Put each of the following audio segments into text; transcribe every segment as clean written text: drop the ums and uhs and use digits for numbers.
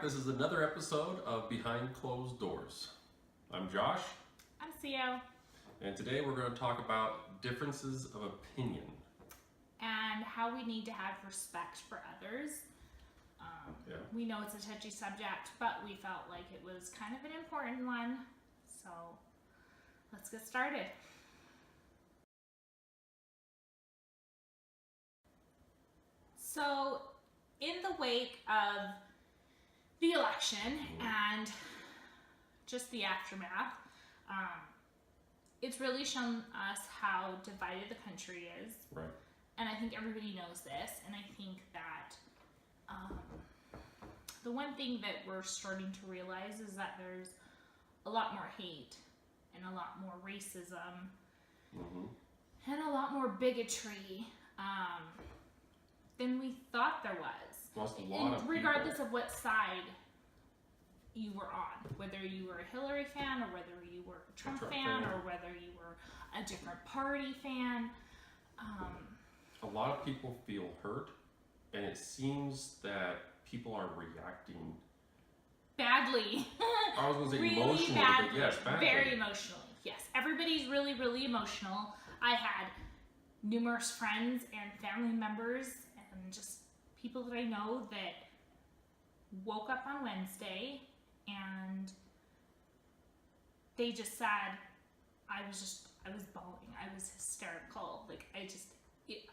This is another episode of Behind Closed Doors. I'm Josh. I'm Theo. And today we're going to talk about differences of opinion. And how we need to have respect for others. We know it's a touchy subject, but we felt like it was kind of an important one. So let's get started. So in the wake of the election and just the aftermath, it's really shown us how divided the country is. Right. And I think everybody knows this. And I think that the one thing that we're starting to realize is that there's a lot more hate and a lot more racism and a lot more bigotry than we thought there was. Regardless of what side you were on, whether you were a Hillary fan or whether you were a Trump fan or whether you were a different party fan. A lot of people feel hurt, and it seems that people are reacting badly. I was going to say really emotionally, badly, but yes, badly. Very emotionally, yes. Everybody's really, really emotional. I had numerous friends and family members and just people that I know that woke up on Wednesday and they just said, I was bawling. I was hysterical. Like,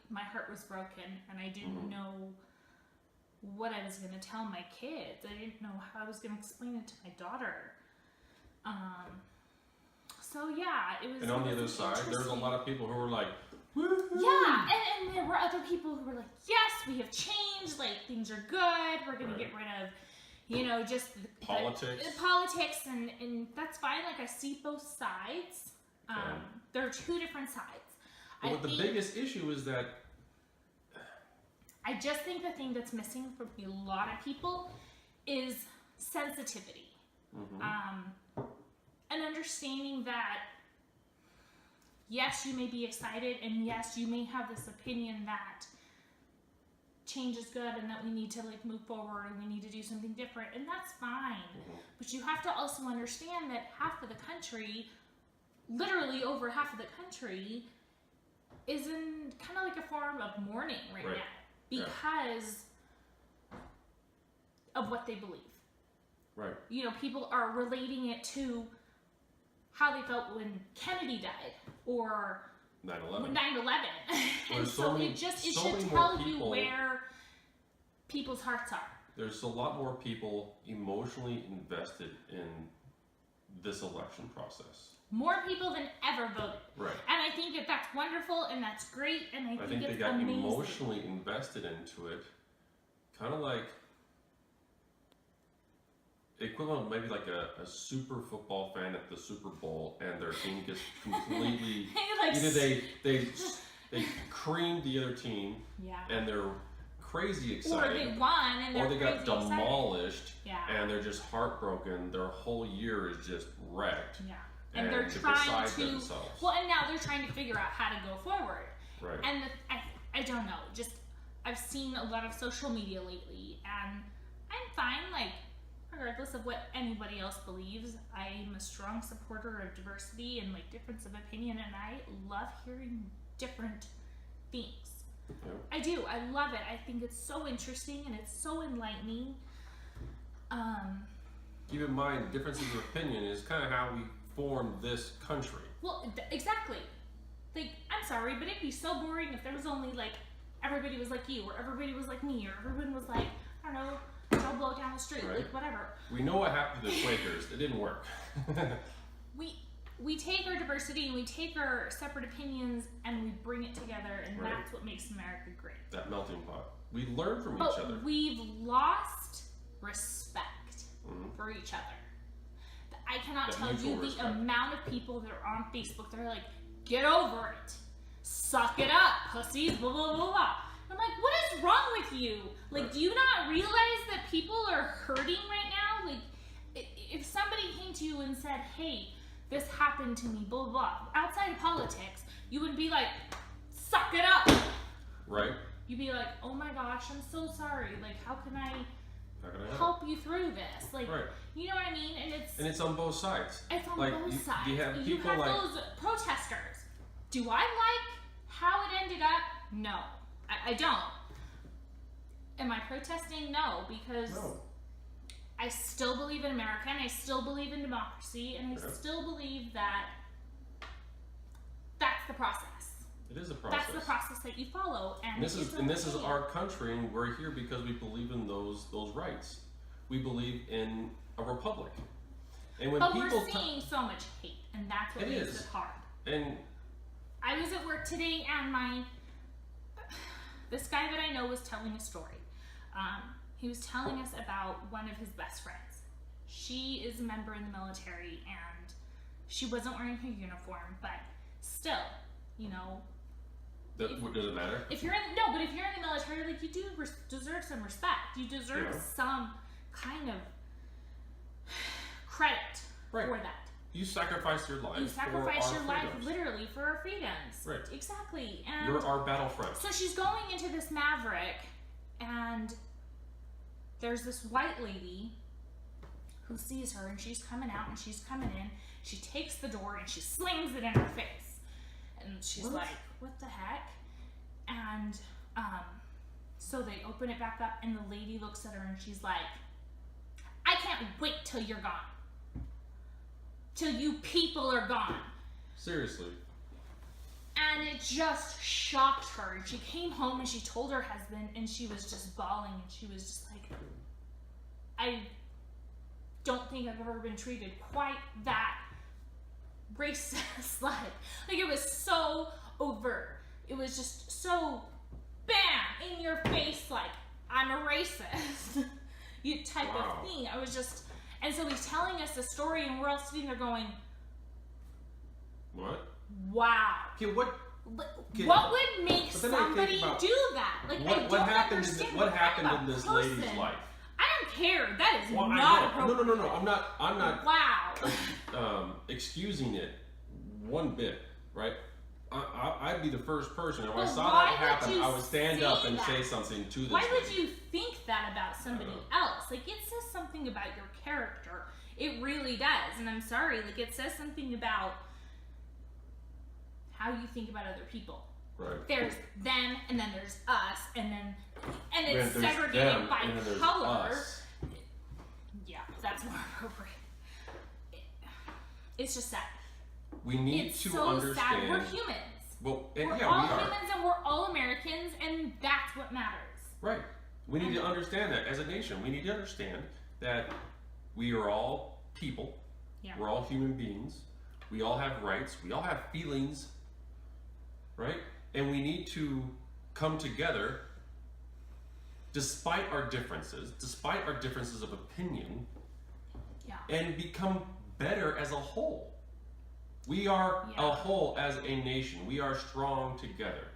my heart was broken and I didn't know what I was going to tell my kids. I didn't know how I was going to explain it to my daughter. So yeah, it was. And on the other side, there's a lot of people who were like, woo-hoo. Yeah, and there were other people who were like, yes, we have changed, like, things are good, we're going to get rid of, just politics. The politics, and that's fine. Like, I see both sides. There are two different sides. But the biggest issue is that I just think the thing that's missing from a lot of people is sensitivity. And understanding that, yes, you may be excited, and yes, you may have this opinion that change is good and that we need to move forward and we need to do something different, and that's fine. But you have to also understand that half of the country, literally over half of the country, is in kind of like a form of mourning right now because of what they believe. Right. People are relating it to how they felt when Kennedy died or 9/11. And so it should tell you where people's hearts are. There's a lot more people emotionally invested in this election process. More people than ever voted. Right. And I think that that's wonderful and that's great, and I think they it's got amazing. emotionally invested into it, kind of like equivalent maybe like a super football fan at the Super Bowl and their team gets completely either they creamed the other team and they're crazy excited, or they won and they got demolished excited. And they're just heartbroken. Their whole year is just wrecked. And they're trying to themselves. Well, and now they're trying to figure out how to go forward. Right. And I don't know, just I've seen a lot of social media lately, and I'm fine, regardless of what anybody else believes. I'm a strong supporter of diversity and difference of opinion, and I love hearing different things. I do. I love it. I think it's so interesting and it's so enlightening. Keep in mind, differences of opinion is kind of how we formed this country. Well, exactly. I'm sorry, but it'd be so boring if there was only everybody was like you, or everybody was like me, or everyone was like, I don't know, Joe Blow down the street, whatever. We know what happened to the Quakers. It didn't work. We take our diversity and we take our separate opinions and we bring it together, and that's what makes America great. That melting pot. We learn from each other. We've lost respect for each other. I cannot tell you the amount of people that are on Facebook that are like, get over it. Suck it up, pussies, blah, blah, blah, blah. I'm like, what is wrong with you? Do you not realize that people are hurting right now? If somebody came to you and said, hey, this happened to me, blah, blah, blah, outside of politics, you would be like, suck it up. Right. You'd be like, oh my gosh, I'm so sorry. How can I help you through this. Like, you know what I mean? And it's on both sides. It's on both sides. You have those protesters. Do I like how it ended up? No, I don't. Am I protesting? No, because I still believe in America, and I still believe in democracy, and I still believe that that's the process. It is a process. That's the process that you follow, and this is our country, and we're here because we believe in those rights. We believe in a republic, and when people we're seeing so much hate, and that's what makes it hard. And I was at work today, and this guy that I know was telling a story. He was telling us about one of his best friends. She is a member in the military, and she wasn't wearing her uniform, but still, you know. Does it matter? If you're in the military, like, you do deserve some respect. You deserve some kind of credit for that. You sacrifice your life. You sacrifice your life literally for our freedoms. Right. Exactly. And you're our battlefront. So she's going into this Maverick, and there's this white lady who sees her, and she's coming out and she's coming in. She takes the door and she slings it in her face. And she's like, what the heck? And so they open it back up, and the lady looks at her and she's like, I can't wait till you're gone. Till you people are gone. Seriously. And it just shocked her. And she came home and she told her husband, and she was just bawling, and she was just like, I don't think I've ever been treated quite that racist. Like it was so overt. It was just so bam in your face, like, I'm a racist. You type of thing. I was just, and so he's telling us the story, and we're all sitting there going, what? Wow. Okay, what would make somebody do that? Like, what happened in this lady's life? I don't care. That is not appropriate. No. I'm not. Wow. Excusing it one bit, right? I'd be the first person. If I saw that happen, I would stand up and say something to this. Why would you think that about somebody else? Like, it says something about your character. It really does. And I'm sorry. Like, it says something about how you think about other people. Right. There's them, and then there's us, and it's segregated by color. Yeah, that's more appropriate. It's just sad. We need to understand. Sad. We're humans. Well, we're all humans, and we're all Americans, and that's what matters. Right. We need to understand that as a nation. We need to understand that we are all people. Yeah. We're all human beings. We all have rights. We all have feelings. Right? And we need to come together despite our differences of opinion, and become better as a whole. We are a whole as a nation. We are strong together.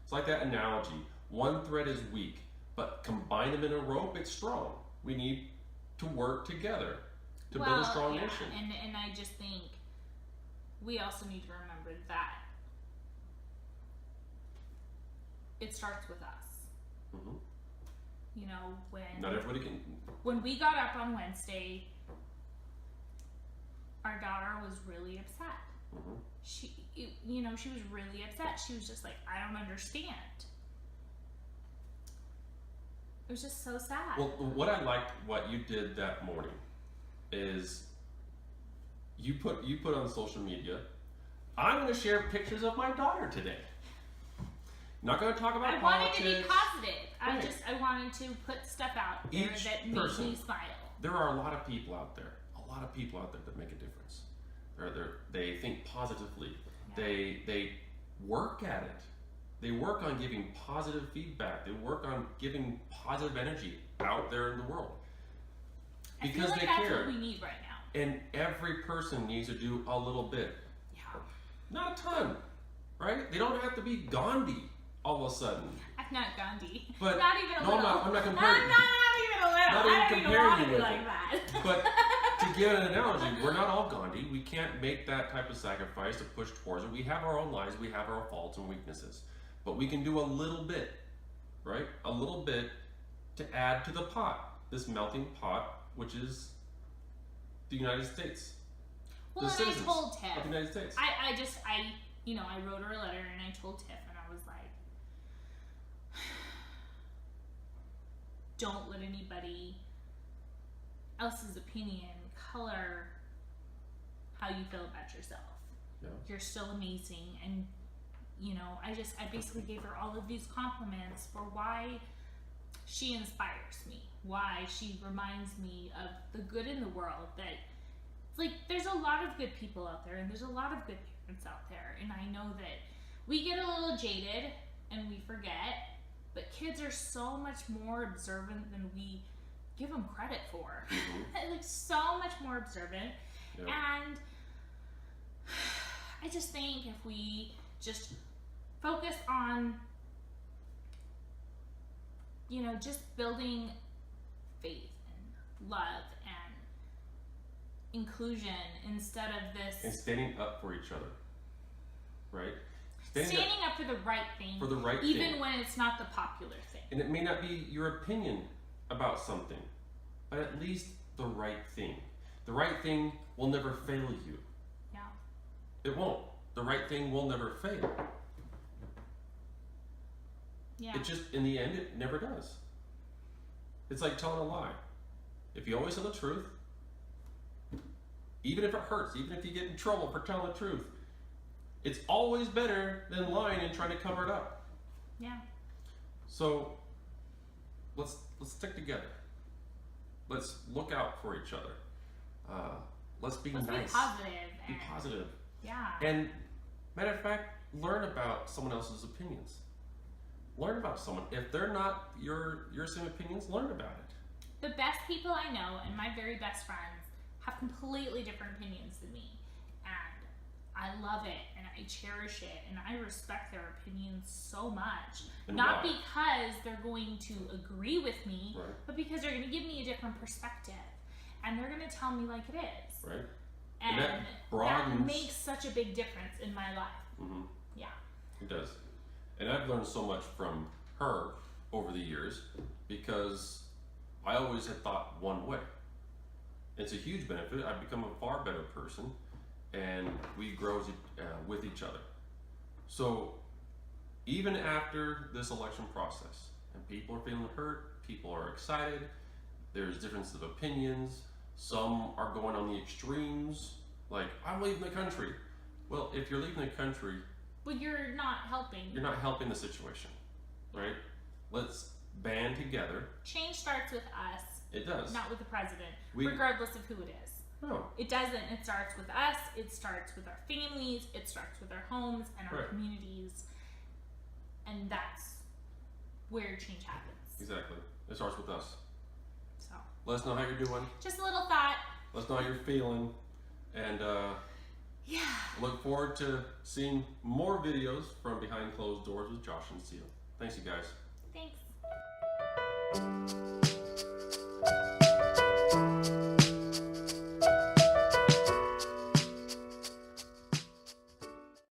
It's like that analogy. One thread is weak, but combine them in a rope, it's strong. We need to work together to build a strong nation. And I just think we also need to remember that it starts with us. Mm-hmm. You know, not everybody can. When we got up on Wednesday, our daughter was really upset. Mm-hmm. She was really upset. She was just like, I don't understand. It was just so sad. Well, what I liked, what you did that morning, is you put on social media, I'm going to share pictures of my daughter today. Not going to talk about politics. I wanted to be positive. Right. I wanted to put stuff out there that made me smile. There are a lot of people out there. That make a difference. They think positively. Yeah. They work at it. They work on giving positive feedback. They work on giving positive energy out there in the world. Because I feel like they that's care. What we need right now. And every person needs to do a little bit. Yeah. Not a ton, right? They don't have to be Gandhi all of a sudden. I'm not Gandhi. But not even a little. I'm not comparing. Not even a little. Not even comparing you with like that. But to give an analogy, we're not all Gandhi. We can't make that type of sacrifice to push towards it. We have our own lives. We have our faults and weaknesses. But we can do a little bit, right? A little bit to add to the pot. this melting pot, which is the United States. Well, and I told Tiff. Of the United States. I wrote her a letter and I told Tiff, and I was like, don't let anybody else's opinion color how you feel about yourself. Yeah. You're still amazing, and I basically gave her all of these compliments for why she inspires me, why she reminds me of the good in the world, that there's a lot of good people out there, and there's a lot of good parents out there, and I know that we get a little jaded and we forget, but kids are so much more observant than we give them credit for. Mm-hmm. So much more observant. Yep. And I just think if we just focus on, just building faith and love and inclusion instead of this. And standing up for each other, right? Standing up for the right thing. For the right thing. Even when it's not the popular thing. And it may not be your opinion about something, but at least the right thing. The right thing will never fail you. Yeah. It won't. The right thing will never fail. Yeah. It just, in the end, it never does. It's like telling a lie. If you always tell the truth, even if it hurts, even if you get in trouble for telling the truth, it's always better than lying and trying to cover it up. Yeah. So let's stick together. Let's look out for each other. Let's be nice. Be positive. Be positive. Yeah. And matter of fact, learn about someone else's opinions. Learn about someone. If they're not your same opinions, learn about it. The best people I know and my very best friends have completely different opinions than me. And I love it and I cherish it and I respect their opinions so much. And not why? because they're going to agree with me, Right. but because they're going to give me a different perspective. And they're going to tell me like it is. Right. And that broadens. that makes such a big difference in my life. Mm-hmm. Yeah. It does. And I've learned so much from her over the years because I always had thought one way. It's a huge benefit. I've become a far better person and we grow with each other. So even after this election process and people are feeling hurt, people are excited, there's differences of opinions, some are going on the extremes, like I'm leaving the country. Well, if you're leaving the country, But you're not helping. you're not helping the situation, right? Let's band together. Change starts with us, It does. not with the president, We- regardless of who it is. No. It doesn't. It starts with us. It starts with our families. It starts with our homes and our Right. communities. And that's where change happens. Exactly. It starts with us. So, Let us know how you're doing. just a little thought. Let us know how you're feeling. And Yeah. look forward to seeing more videos from Behind Closed Doors with Josh and Seal. Thanks, you guys. Thanks.